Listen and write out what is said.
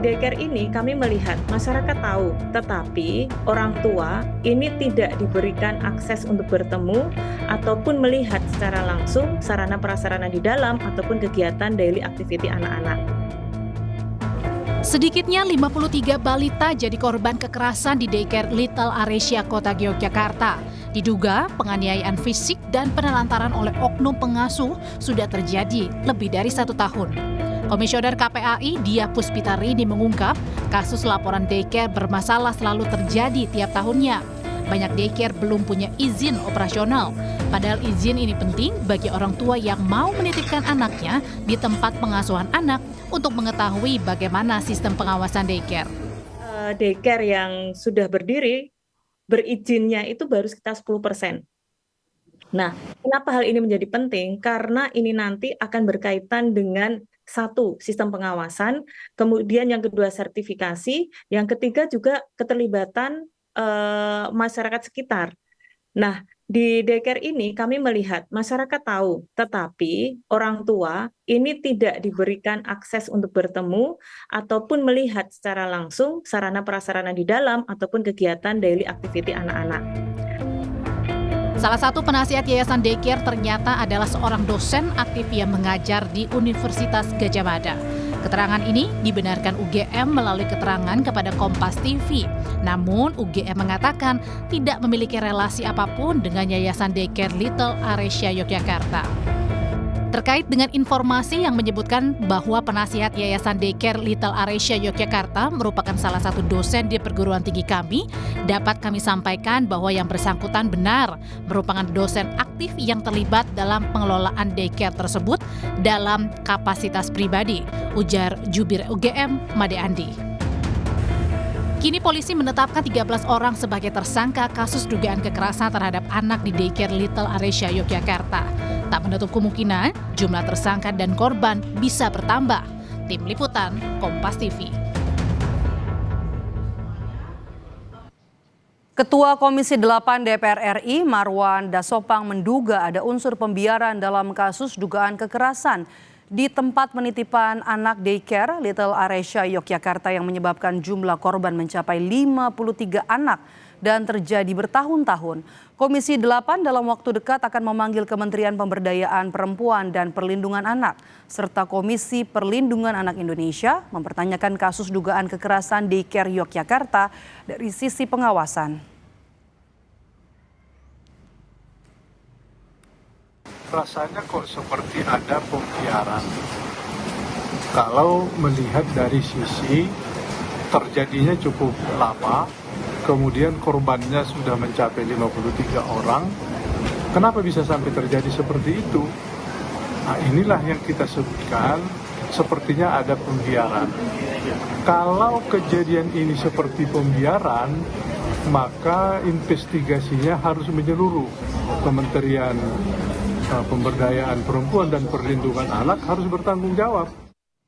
daycare ini kami melihat masyarakat tahu, tetapi orang tua ini tidak diberikan akses untuk bertemu ataupun melihat secara langsung sarana prasarana di dalam ataupun kegiatan daily activity anak-anak. Sedikitnya 53 balita jadi korban kekerasan di daycare Little Aresia Kota Yogyakarta. Diduga penganiayaan fisik dan penelantaran oleh oknum pengasuh sudah terjadi lebih dari 1 tahun. Komisioner KPAI Dia Puspitarini mengungkap kasus laporan daycare bermasalah selalu terjadi tiap tahunnya. Banyak daycare belum punya izin operasional. Padahal izin ini penting bagi orang tua yang mau menitipkan anaknya di tempat pengasuhan anak untuk mengetahui bagaimana sistem pengawasan daycare. Daycare yang sudah berdiri, berizinnya itu baru sekitar 10%. Nah, kenapa hal ini menjadi penting? Karena ini nanti akan berkaitan dengan satu, sistem pengawasan, kemudian yang kedua sertifikasi, yang ketiga juga keterlibatan masyarakat sekitar. Nah, di daycare ini kami melihat masyarakat tahu, tetapi orang tua ini tidak diberikan akses untuk bertemu ataupun melihat secara langsung sarana prasarana di dalam ataupun kegiatan daily activity anak-anak. Salah satu penasihat Yayasan Daycare ternyata adalah seorang dosen aktif yang mengajar di Universitas Gadjah Mada. Keterangan ini dibenarkan UGM melalui keterangan kepada Kompas TV. Namun UGM mengatakan tidak memiliki relasi apapun dengan Yayasan Daycare Little Aresia Yogyakarta. Terkait dengan informasi yang menyebutkan bahwa penasihat Yayasan Daycare Little Aresia Yogyakarta merupakan salah satu dosen di perguruan tinggi kami, dapat kami sampaikan bahwa yang bersangkutan benar merupakan dosen aktif yang terlibat dalam pengelolaan daycare tersebut dalam kapasitas pribadi, ujar Jubir UGM Made Andi. Kini polisi menetapkan 13 orang sebagai tersangka kasus dugaan kekerasan terhadap anak di daycare Little Aresia Yogyakarta. Tak menutup kemungkinan jumlah tersangka dan korban bisa bertambah. Tim Liputan Kompas TV. Ketua Komisi 8 DPR RI Marwan Dasopang menduga ada unsur pembiaran dalam kasus dugaan kekerasan di tempat penitipan anak daycare Little Aresia Yogyakarta yang menyebabkan jumlah korban mencapai 53 anak dan terjadi bertahun-tahun. Komisi 8 dalam waktu dekat akan memanggil Kementerian Pemberdayaan Perempuan dan Perlindungan Anak serta Komisi Perlindungan Anak Indonesia mempertanyakan kasus dugaan kekerasan daycare Yogyakarta dari sisi pengawasan. Rasanya kok seperti ada pembiaran. Kalau melihat dari sisi terjadinya cukup lama, kemudian korbannya sudah mencapai 53 orang, kenapa bisa sampai terjadi seperti itu? Nah, inilah yang kita sebutkan, sepertinya ada pembiaran. Kalau kejadian ini seperti pembiaran, maka investigasinya harus menyeluruh. Kementerian Pemberdayaan Perempuan dan Perlindungan Anak harus bertanggung jawab.